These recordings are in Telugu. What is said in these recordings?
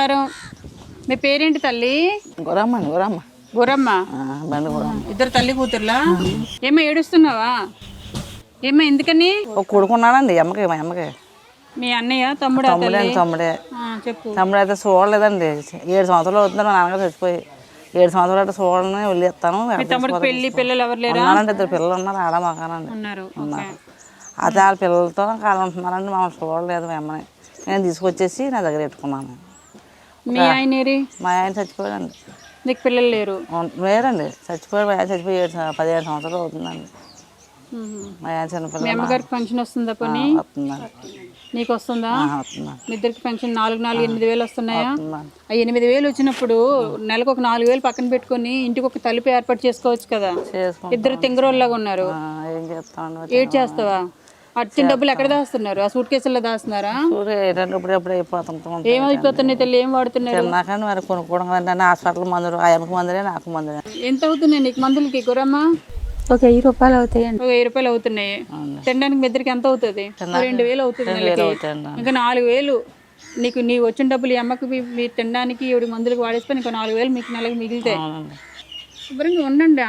నమస్కారం. మీ పేరేంటి తల్లి? గురమ్మ గురమ్మ గురమ్మ. బండి గురమ్మ. ఇద్దరు తల్లి కూతుర్లా? ఏమో ఏడుస్తున్నావా? ఏమో ఎందుకని? ఒక కొడుకున్నాడండి అమ్మకి. మా అమ్మకి మీ అన్నయ్య తమ్ముడు? తమ్ముడే. చెప్పు. తమ్ముడు అయితే చూడలేదండి. 7 సంవత్సరాలు అవుతుంది మా నాన్నగారు చచ్చిపోయి. 7 సంవత్సరాలు అంటే చూడని వెళ్ళేస్తాను. తమ్ముడికి పెళ్లి పిల్లలు ఎవరు లేరా? ఉన్నారండి, 2 పిల్లలు ఉన్నారు. ఆడ మగానండి ఉన్నారు. అయితే వాళ్ళ పిల్లలతో కాలం ఉంటున్నారండి. మమ్మల్ని చూడలేదు మా అమ్మని. నేను తీసుకొచ్చేసి నా దగ్గర పెట్టుకున్నాను. మీ ఆయన? మా ఆయన చచ్చిపోయాడండి. నీకు పిల్లలు లేరు? లేరండి, చచ్చిపోయాడు. మా ఆయన చచ్చిపోయి 15 సంవత్సరాలు అవుతుందండి. మా ఆయన చిన్నపిల్లలు. మీ అమ్మగారికి పెన్షన్ వస్తుందా? పని వస్తుందండి. నీకు వస్తుందా? వస్తుందండి. మీ ఇద్దరికి పెన్షన్ 8,000 వస్తున్నాయా? ఆ 8,000 వచ్చినప్పుడు నెలకు ఒక 4,000 పక్కన పెట్టుకుని ఇంటికి ఒక తలుపు ఏర్పాటు చేసుకోవచ్చు కదా. ఇద్దరు తింగరోళ్ళగా ఉన్నారు. ఏం చేస్తామండి? ఏడ్ చేస్తావా? వచ్చిన డబ్బులు ఎక్కడ దాస్తున్నారు? ఆ సూట్ కేసుల్లో దాస్తున్నారా? ఎప్పుడు అయిపోతుంటాం. ఏమైపోతున్నాయి తల్లి? ఏం వాడుతున్నారు? తిన్నాకని మరి కొనుక్కోవడం కంటే హాస్పిటల్ మందులు, ఆయనకు మందులే నాకు మందులే. ఎంత అవుతున్నాయి నీకు మందులకి గురమ్మ? ఒక 1000 రూపాయలు అవుతాయండి. ఒక 1000 రూపాయలు అవుతున్నాయి. తినడానికి మీ ఇద్దరికి ఎంత అవుతుంది? 2,000 అవుతుంది నెలకి. ఇంకా 4,000 నీకు. నీ వచ్చిన డబ్బులు ఈ అమ్మకి మీరు తినడానికి ఇవి మందులకు వాడేసుకొని ఇంకా 4,000 మీకు నెలకి మిగిలితాయి. శుభ్రంగా ఉండండి.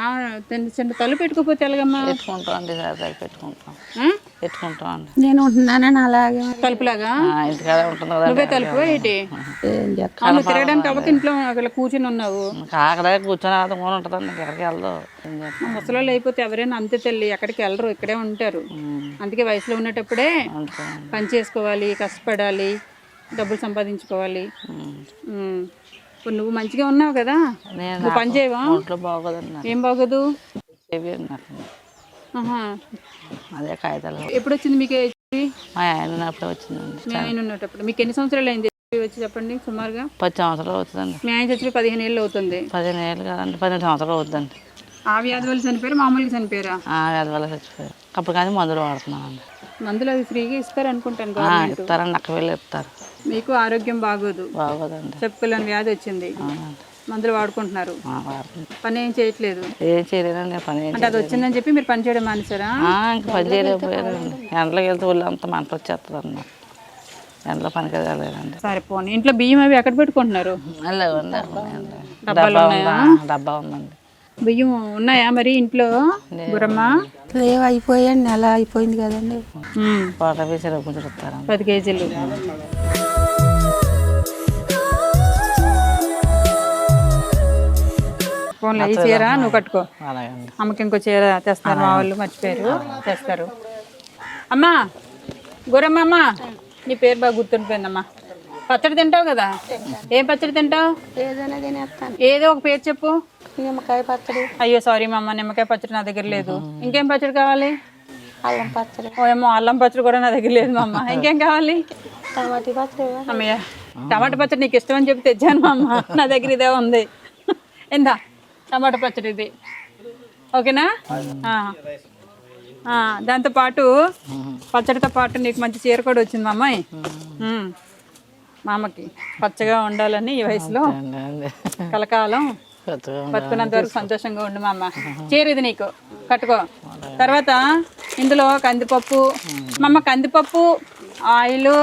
చిన్న తలుపు పెట్టుకోపోతే ఎలాగమ్మా? పెట్టుకుంటాం. నేను ఉంటున్నానని అలాగే తలుపులాగా ఇంటికాడ ఉంటుంది కదా. నువ్వే తలుపు ఏంటి? నువ్వు తిరగడానికి అవ్వక ఇంట్లో అక్కడ కూర్చొని ఉన్నావు. అక్కడే కూర్చొని ఆడుకొని ఉంటుందండి. ఎక్కడికి వెళ్దాం. ముసలోళ్ళు అయిపోతే ఎవరైనా అంతే తల్లి, ఎక్కడికి వెళ్ళరు, ఇక్కడే ఉంటారు. అందుకే వయసులో ఉన్నటప్పుడే పని చేసుకోవాలి, కష్టపడాలి, డబ్బులు సంపాదించుకోవాలి. నువ్వు మంచిగా ఉన్నావు కదా, నువ్వు పని చేయవా? ఏం బాగోదు? అదే కాగితాలు. ఎప్పుడు వచ్చింది మీకు? మా ఆయన ఉన్నప్పుడే వచ్చిందండి. మీ ఆయన ఉన్నప్పుడు. మీకు ఎన్ని సంవత్సరాలు అయింది వచ్చి చెప్పండి? సుమారుగా 10 సంవత్సరాలు అవుతుందండి. మీ ఆయన చచ్చి 15 ఏళ్ళు అవుతుంది. 15 ఏళ్ళు కాదండి, 12 సంవత్సరాలు అవుతుందండి. ఆ వ్యాధి వల్ల చనిపోయారు? మామూలుగా చనిపోయారా? ఆ వ్యాధి వల్ల చచ్చిపోయారు. అప్పుడు కానీ మందులు వాడుతున్నామండి. మందులు అవి ఫ్రీగా ఇస్తారు అనుకుంటాను. ఇస్తారండి, అక్కడ వెళ్ళి ఇస్తారు. మీకు ఆరోగ్యం బాగోదండి, చెప్పుకోలేని వ్యాధి వచ్చింది, మందులు వాడుకుంటున్నారు, పని ఏం చేయట్లేదు. ఏం చేయలేదండి పని. అంటే అది వచ్చిందని చెప్పి మీరు పని చేయడం మానేసారా? ఇంకా పని చేయలేకపోయారండి. ఎండలోకి వెళ్తే ఒళ్ళు అంతా మంట వచ్చేస్తుంది అన్న. ఎండలో పనికి వెళ్ళలేదండి. సరే పోనీ. ఇంట్లో బియ్యం అవి ఎక్కడ పెట్టుకుంటున్నారు? డబ్బా ఉందండి. బియ్యం ఉన్నాయా మరి ఇంట్లో గురమ్మ? లేవు, అయిపోయాయండి. నెల అయిపోయింది కదండి. 10 కేజీలు. ఫోన్లో ఈ చీర నువ్వు కట్టుకో. అమ్మకి ఇంకో చీర తెస్తారు, మా వాళ్ళు మర్చిపోయారు, తెస్తారు. అమ్మా గురమ్మ, అమ్మ నీ పేరు బాగా గుర్తుండిపోయిందమ్మా. పచ్చడి తింటావు కదా? ఏం పచ్చడి తింటావు? ఏదైనా తినేస్తాను. ఏదో ఒక పేరు చెప్పు. నిమ్మకాయ పచ్చడి. అయ్యో సారీ మా అమ్మ, నిమ్మకాయ పచ్చడి నా దగ్గర లేదు. ఇంకేం పచ్చడి కావాలి? అల్లం పచ్చడి. ఓ ఏమో, అల్లం పచ్చడి కూడా నా దగ్గర లేదు మా అమ్మ. ఇంకేం కావాలి? టమాటా పచ్చడి. అమ్మయ్య, టమాటా పచ్చడి నీకు ఇష్టం అని చెప్పి తెచ్చాను మా అమ్మ. నా దగ్గర ఇదే ఉంది. ఎందా టమాటా పచ్చడి ఇది, ఓకేనా? దాంతో పాటు పచ్చడితో పాటు నీకు మంచి చీర కూడా వచ్చింది మా అమ్మాయి. మా అమ్మకి పచ్చగా ఉండాలని ఈ వయసులో కలకాలం బతుకున్నంత వరకు సంతోషంగా ఉండు మా అమ్మ. చీర ఇది నీకు, కట్టుకో. తర్వాత ఇందులో కందిపప్పు, మా అమ్మ కందిపప్పు, ఆయిల్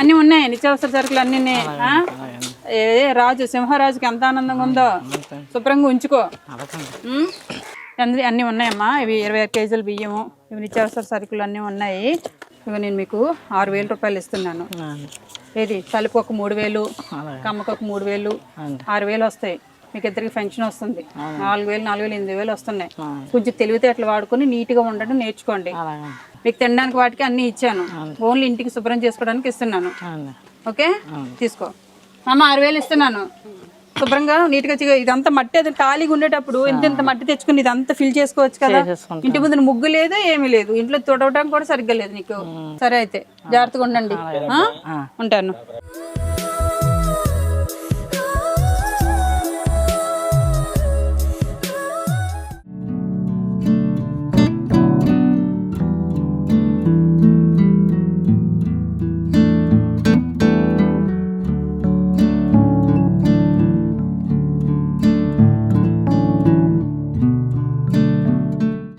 అన్నీ ఉన్నాయి, నిత్యావసర సరుకులు అన్నీ. రాజు సింహరాజుకి ఎంత ఆనందంగా ఉందో, శుభ్రంగా ఉంచుకో. అన్నీ ఉన్నాయమ్మా. ఇవి 25 కేజీల బియ్యము, ఇవి నిత్యావసర సరుకులు అన్నీ ఉన్నాయి. ఇవి నేను మీకు 6,000 రూపాయలు ఇస్తున్నాను. ఏది తలుపు ఒక 3,000, కమ్మకు ఒక 3,000, 6,000 వస్తాయి. మీకు ఇద్దరికి పెన్షన్ వస్తుంది. 4,000, 8,000 వస్తున్నాయి. కొంచెం తెలివితేటలు వాడుకొని నీట్గా ఉండడం నేర్చుకోండి. మీకు తినడానికి వాటికి అన్నీ ఇచ్చాను, ఓన్లీ ఇంటికి శుభ్రం చేసుకోవడానికి ఇస్తున్నాను. ఓకే, తీసుకో అమ్మ. 6,000 ఇస్తున్నాను. శుభ్రంగా నీట్గా ఇదంతా మట్టి, అది ఖాళీగా ఉండేటప్పుడు ఇంత మట్టి తెచ్చుకుని ఇదంతా ఫిల్ చేసుకోవచ్చు కదా. ఇంటి ముందు ముగ్గు లేదు, ఏమీ లేదు, ఇంట్లో తుడవడానికి కూడా సరిగ్గా లేదు నీకు. సరే అయితే జాగ్రత్తగా ఉండండి, ఉంటాను.